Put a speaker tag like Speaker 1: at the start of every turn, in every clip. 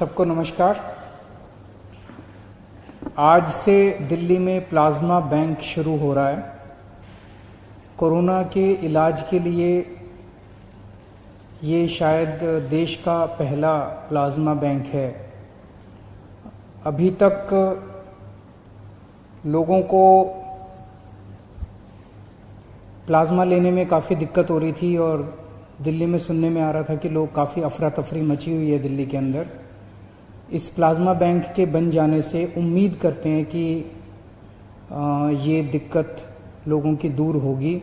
Speaker 1: सबको नमस्कार। आज से दिल्ली में प्लाज्मा बैंक शुरू हो रहा है। कोरोना के इलाज के लिए ये शायद देश का पहला प्लाज्मा बैंक है। अभी तक लोगों को प्लाज्मा लेने में काफ़ी दिक्कत हो रही थी और दिल्ली में सुनने में आ रहा था कि लोग काफ़ी अफरा तफरी मची हुई है दिल्ली के अंदर। इस प्लाज्मा बैंक के बन जाने से उम्मीद करते हैं कि ये दिक्कत लोगों की दूर होगी,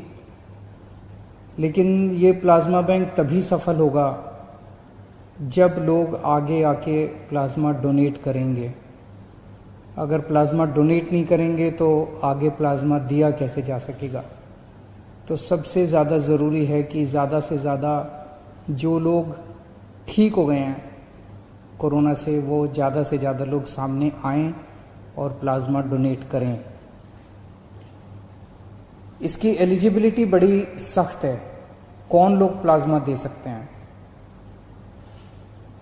Speaker 1: लेकिन ये प्लाज्मा बैंक तभी सफल होगा जब लोग आगे आके प्लाज्मा डोनेट करेंगे। अगर प्लाज्मा डोनेट नहीं करेंगे तो आगे प्लाज्मा दिया कैसे जा सकेगा। तो सबसे ज़्यादा ज़रूरी है कि ज़्यादा से ज़्यादा जो लोग ठीक हो गए हैं कोरोना से, वो ज़्यादा से ज़्यादा लोग सामने आएं और प्लाज्मा डोनेट करें। इसकी एलिजिबिलिटी बड़ी सख्त है। कौन लोग प्लाज्मा दे सकते हैं?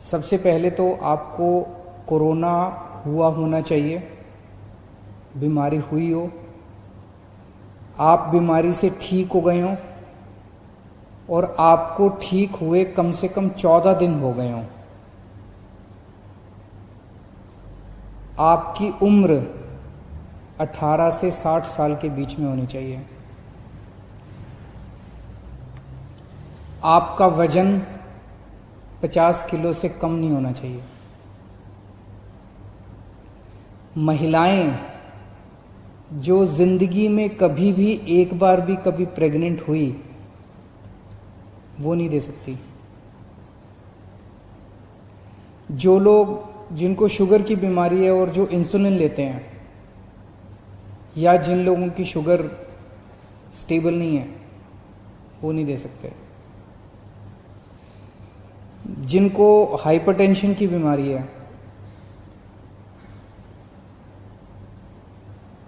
Speaker 1: सबसे पहले तो आपको कोरोना हुआ होना चाहिए, बीमारी हुई हो, आप बीमारी से ठीक हो गए हों और आपको ठीक हुए कम से कम 14 दिन हो गए हों। आपकी उम्र 18 से 60 साल के बीच में होनी चाहिए। आपका वजन 50 किलो से कम नहीं होना चाहिए। महिलाएं जो जिंदगी में कभी भी एक बार भी कभी प्रेग्नेंट हुई, वो नहीं दे सकती। जो लोग जिनको शुगर की बीमारी है और जो इंसुलिन लेते हैं, या जिन लोगों की शुगर स्टेबल नहीं है, वो नहीं दे सकते। जिनको हाइपरटेंशन की बीमारी है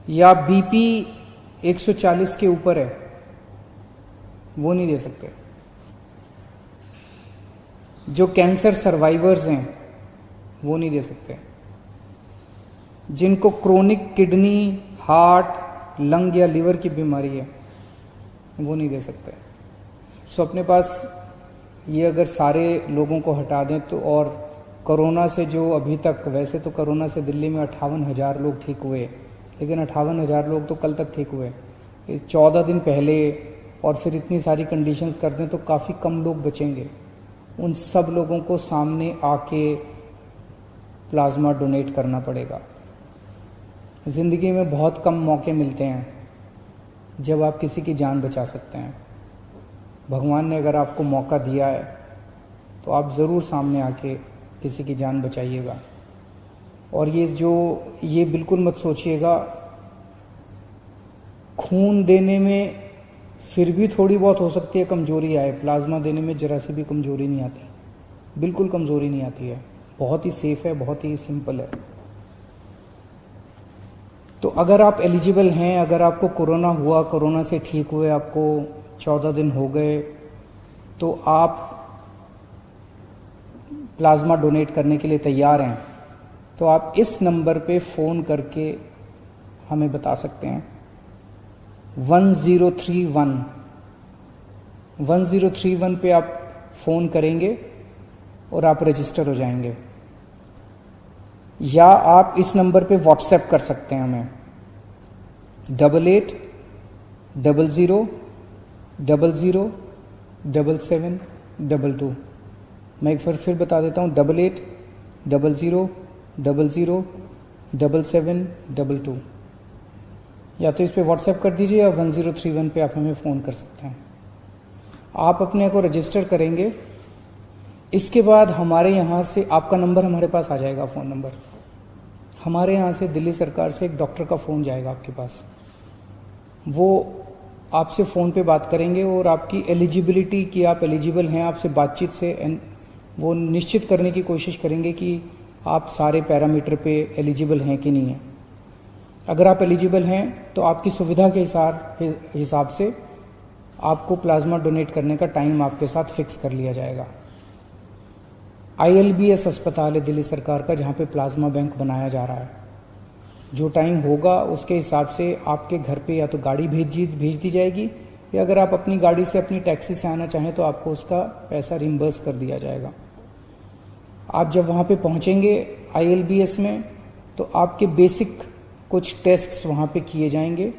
Speaker 1: या बीपी 140 के ऊपर है, वो नहीं दे सकते। जो कैंसर सर्वाइवर्स हैं, वो नहीं दे सकते। जिनको क्रोनिक किडनी, हार्ट, लंग या लिवर की बीमारी है, वो नहीं दे सकते। सो अपने पास ये अगर सारे लोगों को हटा दें तो, और कोरोना से जो अभी तक, वैसे तो कोरोना से दिल्ली में 58,000 लोग ठीक हुए, लेकिन 58,000 लोग तो कल तक ठीक हुए। 14 दिन पहले और फिर इतनी सारी कंडीशंस कर दें तो काफ़ी कम लोग बचेंगे। उन सब लोगों को सामने आके प्लाज्मा डोनेट करना पड़ेगा। ज़िंदगी में बहुत कम मौके मिलते हैं जब आप किसी की जान बचा सकते हैं। भगवान ने अगर आपको मौका दिया है तो आप ज़रूर सामने आके किसी की जान बचाइएगा। और ये बिल्कुल मत सोचिएगा खून देने में फिर भी थोड़ी बहुत हो सकती है कमज़ोरी आए, प्लाज्मा देने में ज़रा सी भी कमज़ोरी नहीं आती, बिल्कुल कमज़ोरी नहीं आती है। बहुत ही सेफ़ है, बहुत ही सिंपल है। तो अगर आप एलिजिबल हैं, अगर आपको कोरोना हुआ, कोरोना से ठीक हुए, आपको 14 दिन हो गए, तो आप प्लाज्मा डोनेट करने के लिए तैयार हैं, तो आप इस नंबर पे फ़ोन करके हमें बता सकते हैं। 1031 पे आप फ़ोन करेंगे और आप रजिस्टर हो जाएंगे। या आप इस नंबर पे व्हाट्सएप कर सकते हैं हमें 8800007722। मैं एक बार फिर बता देता हूँ 8800007722। या तो इस पे व्हाट्सएप कर दीजिए या 1031 पे आप हमें फ़ोन कर सकते हैं। आप अपने को रजिस्टर करेंगे, इसके बाद हमारे यहाँ से आपका नंबर हमारे पास आ जाएगा, फ़ोन नंबर। हमारे यहाँ से दिल्ली सरकार से एक डॉक्टर का फ़ोन जाएगा आपके पास। वो आपसे फ़ोन पे बात करेंगे और आपकी एलिजिबिलिटी कि आप एलिजिबल हैं, आपसे बातचीत से वो निश्चित करने की कोशिश करेंगे कि आप सारे पैरामीटर पे एलिजिबल हैं कि नहीं हैं। अगर आप एलिजिबल हैं तो आपकी सुविधा के हिसाब से आपको प्लाज्मा डोनेट करने का टाइम आपके साथ फिक्स कर लिया जाएगा। ILBS अस्पताल है दिल्ली सरकार का, जहाँ पे प्लाज्मा बैंक बनाया जा रहा है। जो टाइम होगा उसके हिसाब से आपके घर पे या तो गाड़ी भेज दी जाएगी, या अगर आप अपनी गाड़ी से अपनी टैक्सी से आना चाहें तो आपको उसका पैसा रिम्बर्स कर दिया जाएगा। आप जब वहाँ पे पहुँचेंगे ILBS में, तो आपके बेसिक कुछ टेस्ट्स वहाँ पे किए जाएंगे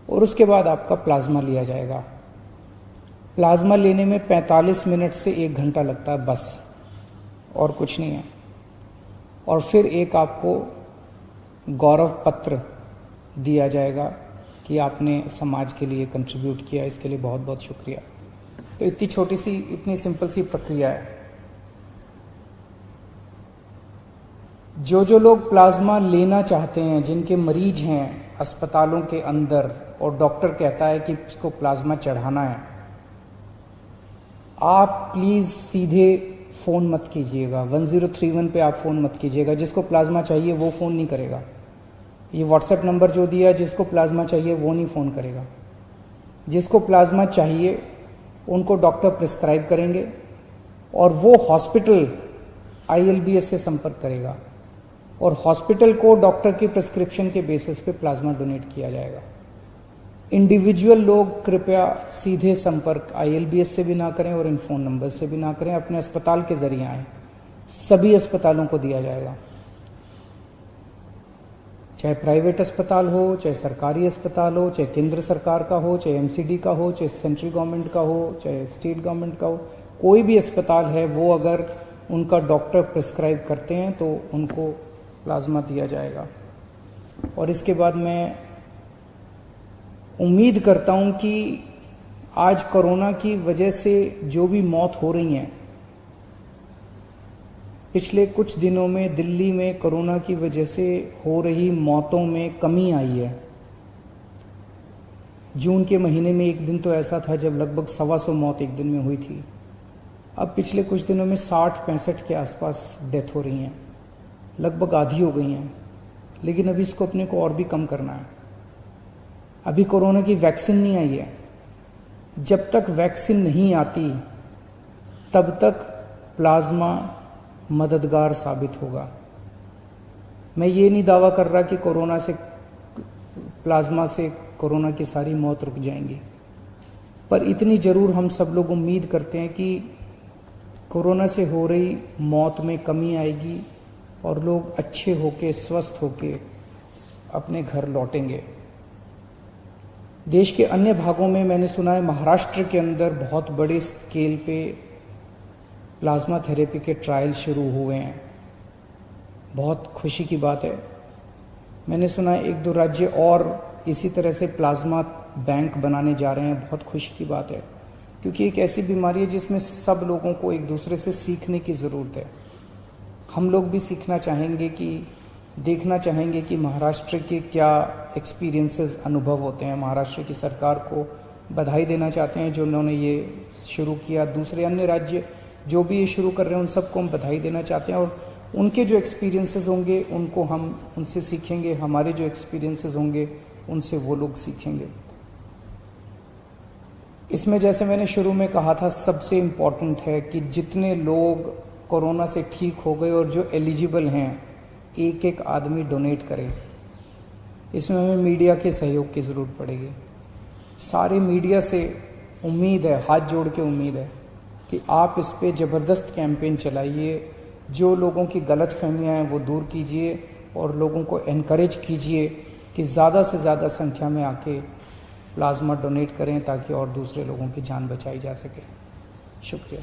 Speaker 1: और उसके बाद आपका प्लाज्मा लिया जाएगा। प्लाज्मा लेने में 45 मिनट से 1 घंटा लगता है बस, और कुछ नहीं है। और फिर एक आपको गौरव पत्र दिया जाएगा कि आपने समाज के लिए कंट्रीब्यूट किया, इसके लिए बहुत बहुत शुक्रिया। तो इतनी छोटी सी, इतनी सिंपल सी प्रक्रिया है। जो लोग प्लाज्मा लेना चाहते हैं, जिनके मरीज हैं अस्पतालों के अंदर और डॉक्टर कहता है कि इसको प्लाज्मा चढ़ाना है, आप प्लीज़ सीधे फ़ोन मत कीजिएगा। 1031 पे आप फ़ोन मत कीजिएगा। जिसको प्लाज्मा चाहिए वो फ़ोन नहीं करेगा। ये व्हाट्सएप नंबर जो दिया है, जिसको प्लाज्मा चाहिए वो नहीं फ़ोन करेगा। जिसको प्लाज्मा चाहिए उनको डॉक्टर प्रिस्क्राइब करेंगे और वो हॉस्पिटल ILBS से संपर्क करेगा और हॉस्पिटल को डॉक्टर की प्रिस्क्रिप्शन के बेसिस पे प्लाज्मा डोनेट किया जाएगा। इंडिविजुअल लोग कृपया सीधे संपर्क ILBS से भी ना करें और इन फ़ोन नंबर से भी ना करें, अपने अस्पताल के जरिए आएँ। सभी अस्पतालों को दिया जाएगा, चाहे प्राइवेट अस्पताल हो, चाहे सरकारी अस्पताल हो, चाहे केंद्र सरकार का हो, चाहे MCD का हो, चाहे सेंट्रल गवर्नमेंट का हो, चाहे स्टेट गवर्नमेंट का हो। कोई भी अस्पताल है, वो अगर उनका डॉक्टर प्रिस्क्राइब करते हैं तो उनको प्लाज्मा दिया जाएगा। और इसके बाद मैं उम्मीद करता हूं कि आज कोरोना की वजह से जो भी मौत हो रही हैं, पिछले कुछ दिनों में दिल्ली में कोरोना की वजह से हो रही मौतों में कमी आई है। जून के महीने में एक दिन तो ऐसा था जब लगभग 125 मौत एक दिन में हुई थी। अब पिछले कुछ दिनों में 60-65 के आसपास डेथ हो रही हैं, लगभग आधी हो गई हैं। लेकिन अभी इसको अपने को और भी कम करना है। अभी कोरोना की वैक्सीन नहीं आई है। जब तक वैक्सीन नहीं आती तब तक प्लाज्मा मददगार साबित होगा। मैं ये नहीं दावा कर रहा कि प्लाज्मा से कोरोना की सारी मौत रुक जाएंगी, पर इतनी ज़रूर हम सब लोग उम्मीद करते हैं कि कोरोना से हो रही मौत में कमी आएगी और लोग अच्छे होके, स्वस्थ होके अपने घर लौटेंगे। देश के अन्य भागों में मैंने सुना है, महाराष्ट्र के अंदर बहुत बड़े स्केल पे प्लाज्मा थेरेपी के ट्रायल शुरू हुए हैं। बहुत खुशी की बात है। मैंने सुना है 1-2 राज्य और इसी तरह से प्लाज्मा बैंक बनाने जा रहे हैं। बहुत खुशी की बात है, क्योंकि एक ऐसी बीमारी है जिसमें सब लोगों को एक दूसरे से सीखने की ज़रूरत है। हम लोग भी सीखना चाहेंगे, कि देखना चाहेंगे कि महाराष्ट्र के क्या एक्सपीरियंसेस, अनुभव होते हैं। महाराष्ट्र की सरकार को बधाई देना चाहते हैं जो उन्होंने ये शुरू किया। दूसरे अन्य राज्य जो भी ये शुरू कर रहे हैं उन सबको हम बधाई देना चाहते हैं, और उनके जो एक्सपीरियंसेस होंगे उनको हम उनसे सीखेंगे। हमारे जो एक्सपीरियंसेस होंगे उनसे वो लोग सीखेंगे। इसमें जैसे मैंने शुरू में कहा था, सबसे इम्पॉर्टेंट है कि जितने लोग कोरोना से ठीक हो गए और जो एलिजिबल हैं, एक आदमी डोनेट करे। इसमें हमें मीडिया के सहयोग की ज़रूरत पड़ेगी। सारे मीडिया से उम्मीद है, हाथ जोड़ के उम्मीद है कि आप इस पे ज़बरदस्त कैंपेन चलाइए। जो लोगों की गलत फहमियाँ हैं वो दूर कीजिए और लोगों को एनकरेज कीजिए कि ज़्यादा से ज़्यादा संख्या में आके प्लाज्मा डोनेट करें, ताकि और दूसरे लोगों की जान बचाई जा सके। शुक्रिया।